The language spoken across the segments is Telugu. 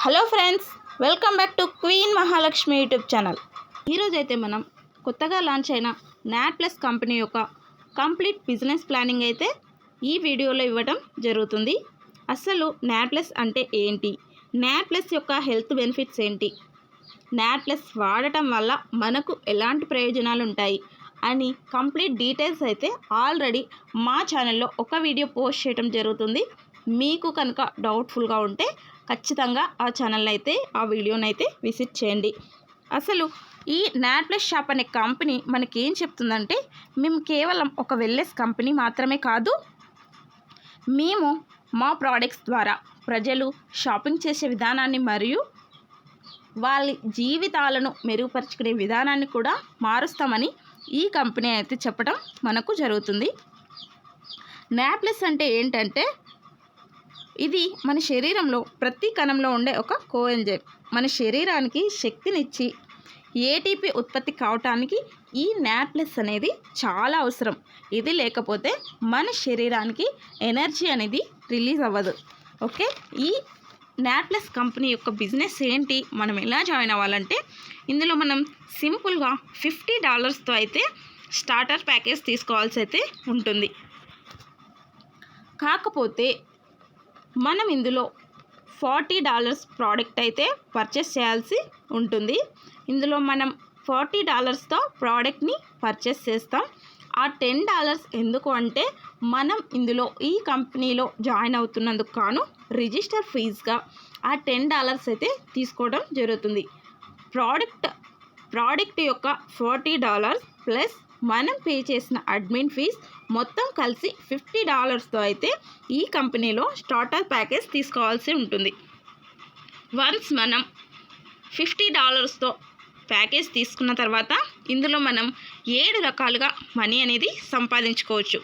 Hello friends, welcome back to queen Mahalakshmi YouTube channel. ఈరోజైతే మనం కొత్తగా లాంచ్ అయిన నాట్ ప్లస్ కంపెనీ యొక్క కంప్లీట్ బిజినెస్ ప్లానింగ్ అయితే ఈ వీడియోలో ఇవ్వడం జరుగుతుంది. అసలు నాట్ ప్లస్ అంటే ఏంటి, నాట్ ప్లస్ యొక్క హెల్త్ బెనిఫిట్స్ ఏంటి, నాట్ ప్లస్ వాడటం వల్ల మనకు ఎలాంటి ప్రయోజనాలు ఉంటాయి అని కంప్లీట్ డీటెయిల్స్ అయితే ఆల్రెడీ మా ఛానల్లో ఒక వీడియో పోస్ట్ చేయడం జరుగుతుంది. మీకు కనుక డౌట్ఫుల్గా ఉంటే ఖచ్చితంగా ఆ ఛానల్ అయితే ఆ వీడియోని అయితే విజిట్ చేయండి. అసలు ఈ నాట్ ప్లస్ షాప్ అనే కంపెనీ మనకి ఏం చెప్తుందంటే, మేము కేవలం ఒక వెల్నెస్ కంపెనీ మాత్రమే కాదు, మేము మా ప్రోడక్ట్స్ ద్వారా ప్రజలు షాపింగ్ చేసే విధానాన్ని మరియు వాళ్ళ జీవితాలను మెరుగుపరుచుకునే విధానాన్ని కూడా మారుస్తామని ఈ కంపెనీ అయితే చెప్పడం మనకు జరుగుతుంది. నాట్ ప్లస్ అంటే ఏంటంటే, ఇది మన శరీరంలో ప్రతి కణంలో ఉండే ఒక కోఎంజైమ్. మన శరీరానికి శక్తినిచ్చి ఏటీపీ ఉత్పత్తి కావటానికి ఈ నాట్ ప్లస్ అనేది చాలా అవసరం. ఇది లేకపోతే మన శరీరానికి ఎనర్జీ అనేది రిలీజ్ అవ్వదు. ఓకే, ఈ నాట్ ప్లస్ కంపెనీ యొక్క బిజినెస్ ఏంటి, మనం ఎలా జాయిన్ అవ్వాలంటే, ఇందులో మనం సింపుల్గా $50తో అయితే స్టార్టర్ ప్యాకేజ్ తీసుకోవాల్సి అయితే ఉంటుంది. కాకపోతే మనం ఇందులో $40 ప్రోడక్ట్ అయితే పర్చేస్ చేయాల్సి ఉంటుంది. ఇందులో మనం $40తో ప్రోడక్ట్ని పర్చేస్ చేస్తాం. ఆ $10 ఎందుకు అంటే, మనం ఇందులో ఈ కంపెనీలో జాయిన్ అవుతున్నందుకు కాను రిజిస్టర్ ఫీజ్గా ఆ $10 అయితే తీసుకోవడం జరుగుతుంది. ప్రోడక్ట్ యొక్క $40 ప్లస్ మనం పే చేసిన అడ్మిన్ ఫీజ్ మొత్తం కలిసి $50తో అయితే ఈ కంపెనీలో స్టార్టర్ ప్యాకేజ్ తీసుకోవాల్సి ఉంటుంది. వన్స్ మనం $50తో ప్యాకేజ్ తీసుకున్న తర్వాత ఇందులో మనం 7 రకాలుగా మనీ అనేది సంపాదించుకోవచ్చు.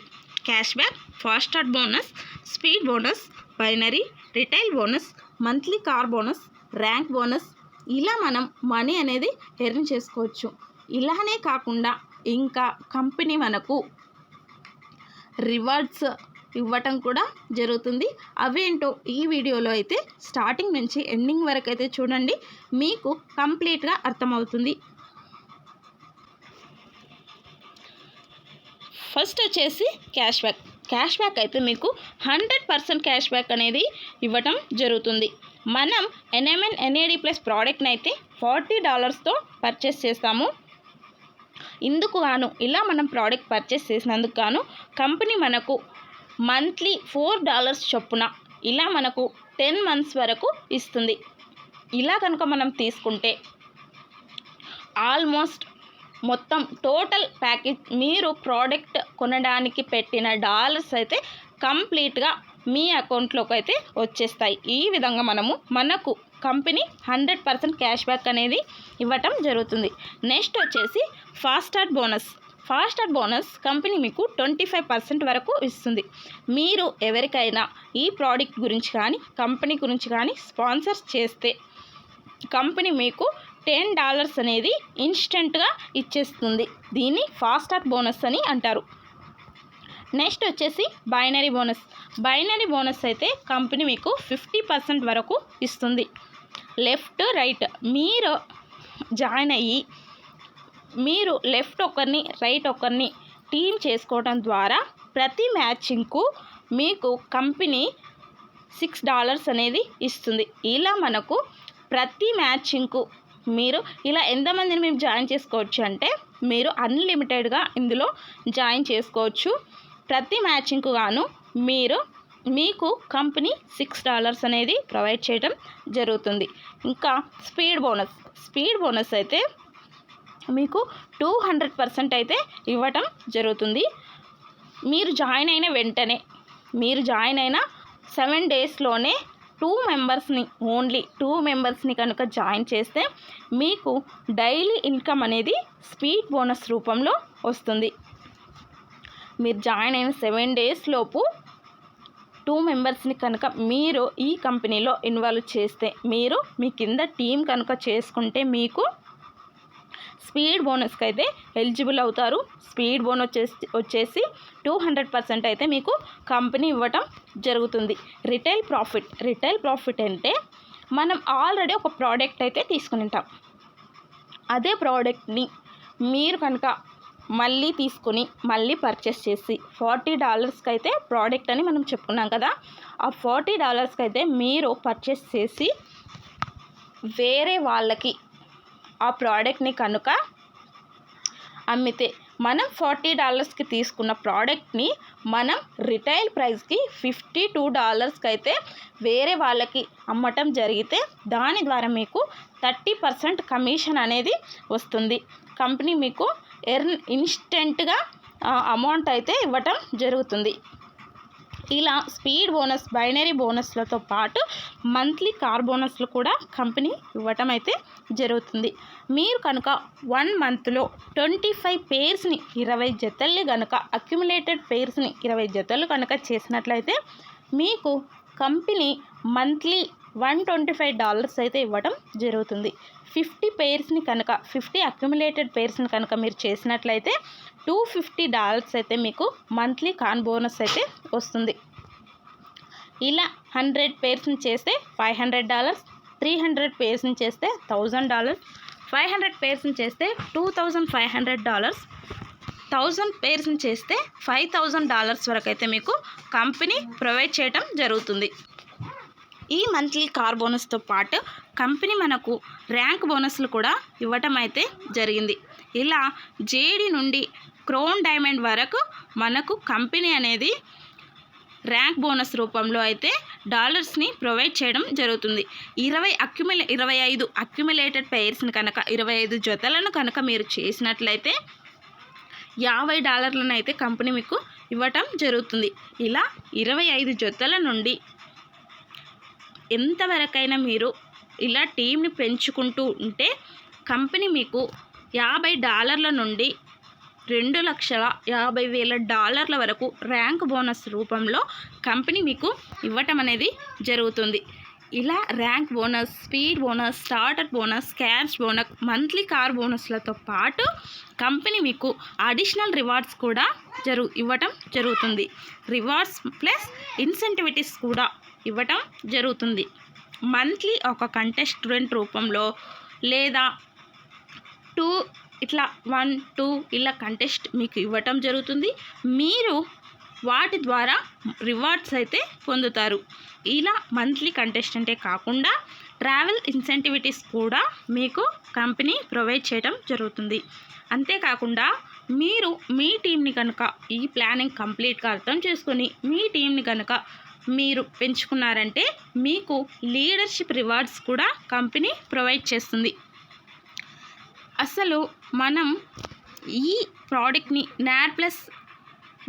Cash back, fast start bonus, speed bonus, binary, retail bonus, monthly car bonus, rank bonus, ఇలా మనం మనీ అనేది ఎర్న్ చేసుకోవచ్చు. ఇలానే కాకుండా ఇంకా కంపెనీ మనకు రివార్డ్స్ ఇవ్వటం కూడా జరుగుతుంది. అవేంటో ఈ వీడియోలో అయితే స్టార్టింగ్ నుంచి ఎండింగ్ వరకు అయితే చూడండి, మీకు కంప్లీట్గా అర్థమవుతుంది. ఫస్ట్ వచ్చేసి క్యాష్ బ్యాక్ అయితే మీకు 100% క్యాష్ బ్యాక్ అనేది ఇవ్వటం జరుగుతుంది. మనం NMN-NAD+ ప్రోడక్ట్ని అయితే $40తో పర్చేస్ చేస్తాము. ఇందుకు గాను ఇలా మనం ప్రోడక్ట్ పర్చేస్ చేసినందుకు గాను కంపెనీ మనకు మంత్లీ $4 చొప్పున ఇలా మనకు 10 months వరకు ఇస్తుంది. ఇలా కనుక మనం తీసుకుంటే ఆల్మోస్ట్ మొత్తం టోటల్ ప్యాకేజ్ మీరు ప్రోడక్ట్ కొనడానికి పెట్టిన డాలర్స్ అయితే కంప్లీట్గా మీ అకౌంట్లోకి అయితే వచ్చేస్తాయి. ఈ విధంగా మనకు కంపెనీ 100% క్యాష్ బ్యాక్ అనేది ఇవ్వటం జరుగుతుంది. నెక్స్ట్ వచ్చేసి ఫాస్ట్ స్టార్ట్ బోనస్ కంపెనీ మీకు 25% వరకు ఇస్తుంది. మీరు ఎవరికైనా ఈ ప్రోడక్ట్ గురించి కానీ కంపెనీ గురించి కానీ స్పాన్సర్స్ చేస్తే కంపెనీ మీకు $10 అనేది ఇన్స్టెంట్గా ఇచ్చేస్తుంది. దీన్ని ఫాస్ట్ స్టార్ట్ బోనస్ అని అంటారు. నెక్స్ట్ వచ్చేసి బైనరీ బోనస్ అయితే కంపెనీ మీకు 50% వరకు ఇస్తుంది. లెఫ్ట్ రైట్ మీరు జాయిన్ అయ్యి మీరు లెఫ్ట్ ఒకరిని రైట్ ఒకరిని టీమ్ చేసుకోవడం ద్వారా ప్రతి మ్యాచింగ్కు మీకు కంపెనీ $6 అనేది ఇస్తుంది. ఇలా మనకు ప్రతి మ్యాచింగ్కు మీరు ఇలా ఎంతమందిని మేము జాయిన్ చేసుకోవచ్చు అంటే, మీరు అన్లిమిటెడ్గా ఇందులో జాయిన్ చేసుకోవచ్చు. ప్రతి మ్యాచింగ్కు గాను మీకు కంపెనీ $6 అనేది ప్రొవైడ్ చేయడం జరుగుతుంది. ఇంకా స్పీడ్ బోనస్ అయితే మీకు 200% అయితే ఇవ్వటం జరుగుతుంది. మీరు జాయిన్ అయిన వెంటనే మీరు జాయిన్ అయిన 7 daysలోనే 2 మెంబర్స్ని కనుక జాయిన్ చేస్తే మీకు డైలీ ఇన్కమ్ అనేది స్పీడ్ బోనస్ రూపంలో వస్తుంది. మీరు జాయిన్ అయిన 7 days లోపు 2 మెంబర్స్ని కనుక మీరు ఈ కంపెనీలో ఇన్వాల్వ్ చేస్తే, మీరు మీ కింద టీం కనుక చేసుకుంటే మీకు స్పీడ్ బోనస్కి అయితే ఎలిజిబుల్ అవుతారు. స్పీడ్ బోనస్ వచ్చేసి 200% అయితే మీకు కంపెనీ ఇవ్వటం జరుగుతుంది. రిటైల్ ప్రాఫిట్ అంటే మనం ఆల్రెడీ ఒక ప్రోడక్ట్ అయితే తీసుకుని ఉంటాం. అదే ప్రోడక్ట్ని మీరు కనుక మళ్ళీ తీసుకుని మళ్ళీ పర్చేస్ చేసి $40కి అయితే ప్రోడక్ట్ అని మనం చెప్పుకున్నాం కదా, ఆ $40కి అయితే మీరు పర్చేస్ చేసి వేరే వాళ్ళకి ఆ ప్రోడక్ట్ని కనుక అమ్మితే మనం $40కి తీసుకున్న ప్రోడక్ట్ని మనం రిటైల్ ప్రైస్కి $52కి అయితే వేరే వాళ్ళకి అమ్మటం జరిగితే దాని ద్వారా మీకు 30% కమిషన్ అనేది వస్తుంది. కంపెనీ మీకు ఇన్స్టెంట్గా అమౌంట్ అయితే ఇవ్వటం జరుగుతుంది. ఇలా స్పీడ్ బోనస్, బైనరీ బోనస్లతో పాటు మంత్లీ కార్ బోనస్లు కూడా కంపెనీ ఇవ్వటం అయితే జరుగుతుంది. మీరు కనుక 1 మంత్లో 25 పేర్స్ని 20 జతల్ని కనుక అక్యుములేటెడ్ పేర్స్ని 20 జతలు కనుక చేసినట్లయితే మీకు కంపెనీ మంత్లీ $125 అయితే ఇవ్వడం జరుగుతుంది. 50 పేర్స్ని కనుక 50 అక్యుములేటెడ్ పేర్స్ని కనుక మీరు చేసినట్లయితే $250 అయితే మీకు మంత్లీ కాన్ బోనస్ అయితే వస్తుంది. ఇలా 100 పేర్స్ని చేస్తే $500, 300 పేర్స్ని చేస్తే $1000, 500 పేర్స్ని చేస్తే $2500, 1000 పేర్స్ని చేస్తే $5000 వరకు అయితే మీకు కంపెనీ ప్రొవైడ్ చేయడం జరుగుతుంది. ఈ మంత్లీ కార్ బోనస్తో పాటు కంపెనీ మనకు ర్యాంక్ బోనస్లు కూడా ఇవ్వటం అయితే జరిగింది. ఇలా జేడీ నుండి క్రౌన్ డైమండ్ వరకు మనకు కంపెనీ అనేది ర్యాంక్ బోనస్ రూపంలో అయితే డాలర్స్ని ప్రొవైడ్ చేయడం జరుగుతుంది. 25 అక్యుములేటెడ్ పేర్స్ని కనుక 25 జతలను కనుక మీరు చేసినట్లయితే $50 అయితే కంపెనీ మీకు ఇవ్వటం జరుగుతుంది. ఇలా 25 జతల నుండి ఎంతవరకైనా మీరు ఇలా టీంని పెంచుకుంటూ ఉంటే కంపెనీ మీకు $50 నుండి $2,50,000 వరకు ర్యాంక్ బోనస్ రూపంలో కంపెనీ మీకు ఇవ్వటం అనేది జరుగుతుంది. ఇలా rank bonus, speed bonus, starter bonus, cash bonus, monthly car బోనస్లతో పాటు కంపెనీ మీకు అడిషనల్ రివార్డ్స్ కూడా ఇవ్వటం జరుగుతుంది. రివార్డ్స్ ప్లస్ ఇన్సెంటివిటీస్ కూడా ఇవ్వటం జరుగుతుంది. మంత్లీ ఒక కంటెస్టెంట్ రూపంలో లేదా 1, 2 ఇలా కంటెస్ట్ మీకు ఇవ్వటం జరుగుతుంది. మీరు వాటి ద్వారా రివార్డ్స్ అయితే పొందుతారు. ఇలా మంత్లీ కంటెస్టెంటే కాకుండా ట్రావెల్ ఇన్సెంటివిటీస్ కూడా మీకు కంపెనీ ప్రొవైడ్ చేయడం జరుగుతుంది. అంతేకాకుండా మీరు మీ టీంని కనుక ఈ ప్లానింగ్ కంప్లీట్గా అర్థం చేసుకొని మీ టీంని కనుక మీరు పెంచుకున్నారంటే మీకు లీడర్షిప్ రివార్డ్స్ కూడా కంపెనీ ప్రొవైడ్ చేస్తుంది. అసలు మనం ఈ ప్రోడక్ట్ని NAD+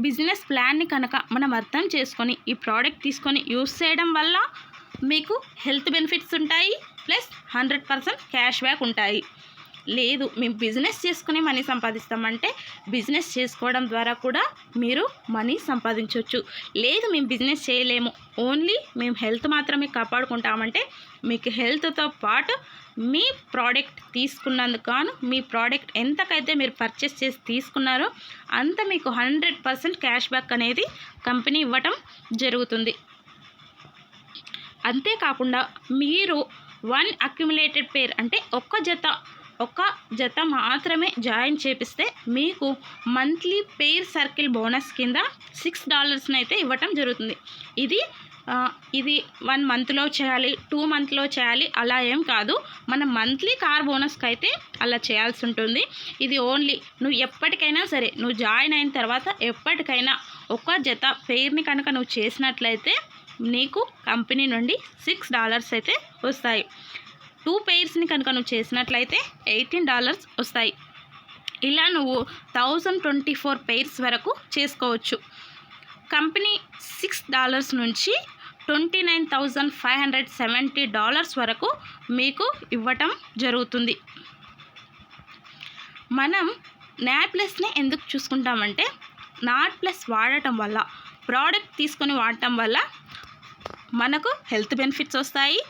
బిజినెస్ ప్లాన్ని కనుక మనం అర్థం చేసుకొని ఈ ప్రోడక్ట్ తీసుకొని యూస్ చేయడం వల్ల మీకు హెల్త్ బెనిఫిట్స్ ఉంటాయి, ప్లస్ 100% క్యాష్ బ్యాక్ ఉంటాయి. లేదు మేము బిజినెస్ చేసుకుని మనీ సంపాదిస్తామంటే బిజినెస్ చేసుకోవడం ద్వారా కూడా మీరు మనీ సంపాదించవచ్చు. లేదు మేము బిజినెస్ చేయలేము, ఓన్లీ మేము హెల్త్ మాత్రమే కాపాడుకుంటామంటే మీకు హెల్త్తో పాటు మీ ప్రోడక్ట్ తీసుకున్నందుకు గాను మీ ప్రోడక్ట్ ఎంతకైతే మీరు పర్చేస్ చేసి తీసుకున్నారో అంత మీకు 100% క్యాష్ బ్యాక్ అనేది కంపెనీ ఇవ్వటం జరుగుతుంది. అంతేకాకుండా మీరు 1 అక్యుములేటెడ్ పేర్ అంటే ఒక్క జత మాత్రమే జాయిన్ చేపిస్తే మీకు మంత్లీ పేర్ సర్కిల్ బోనస్ కింద $6 అయితే ఇవ్వటం జరుగుతుంది. ఇది 1 మంత్లో చేయాలి, 2 మంత్లో చేయాలి అలా ఏం కాదు. మనం మంత్లీ కార్ బోనస్కి అయితే అలా చేయాల్సి ఉంటుంది. ఇది ఓన్లీ నువ్వు ఎప్పటికైనా సరే నువ్వు జాయిన్ అయిన తర్వాత ఎప్పటికైనా ఒక జత పేర్ని కనుక నువ్వు చేసినట్లయితే నీకు కంపెనీ నుండి $6 అయితే వస్తాయి. 2 పేర్స్ని కనుక నువ్వు చేసినట్లయితే $18 వస్తాయి. ఇలా నువ్వు 1024 పేర్స్ వరకు చేసుకోవచ్చు. కంపెనీ $6 నుంచి $29,570 వరకు మీకు ఇవ్వటం జరుగుతుంది. మనం NAD+ని ఎందుకు చూసుకుంటామంటే NAD+ వాడటం వల్ల, ప్రోడక్ట్ తీసుకొని వాడటం వల్ల మనకు హెల్త్ బెనిఫిట్స్ వస్తాయి.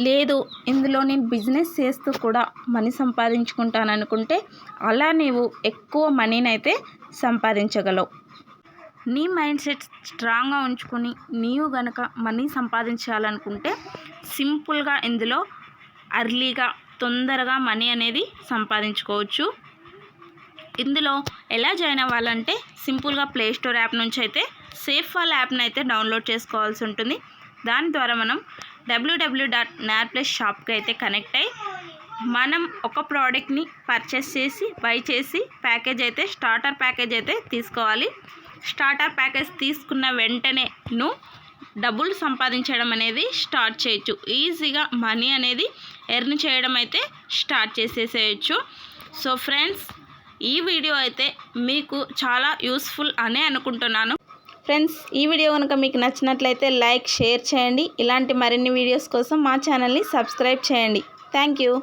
లేదు ఇందులో నేను బిజినెస్ చేస్తూ కూడా మనీ సంపాదించుకుంటాను అనుకుంటే అలా నీవు ఎక్కువ మనీని అయితే సంపాదించగలవు. నీ మైండ్ సెట్ స్ట్రాంగ్గా ఉంచుకొని నీవు గనక మనీ సంపాదించాలనుకుంటే సింపుల్గా ఇందులో అర్లీగా తొందరగా మనీ అనేది సంపాదించుకోవచ్చు. ఇందులో ఎలా జాయిన్ అవ్వాలంటే సింపుల్గా ప్లే స్టోర్ యాప్ నుంచి అయితే సేఫ్వాల్ యాప్ని అయితే డౌన్లోడ్ చేసుకోవాల్సి ఉంటుంది. దాని ద్వారా మనం www.nairplus.shopకి అయితే కనెక్ట్ అయ్యి మనం ఒక ప్రోడక్ట్ని పర్చేస్ చేసి బై చేసి ప్యాకేజ్ అయితే స్టార్టర్ ప్యాకేజ్ అయితే తీసుకోవాలి. స్టార్టర్ ప్యాకేజ్ తీసుకున్న వెంటనే డబ్బులు సంపాదించడం అనేది స్టార్ట్ చేయొచ్చు. ఈజీగా మనీ అనేది ఎర్న్ చేయడం అయితే స్టార్ట్ చేసేసేయచ్చు. సో ఫ్రెండ్స్, ఈ వీడియో అయితే మీకు చాలా యూస్ఫుల్ అనే అనుకుంటున్నాను. ఫ్రెండ్స్, ఈ వీడియో కనుక మీకు నచ్చినట్లయితే లైక్, షేర్ చేయండి. ఇలాంటి మరిన్ని వీడియోస్ కోసం మా ఛానల్ని సబ్స్క్రైబ్ చేయండి. Thank you.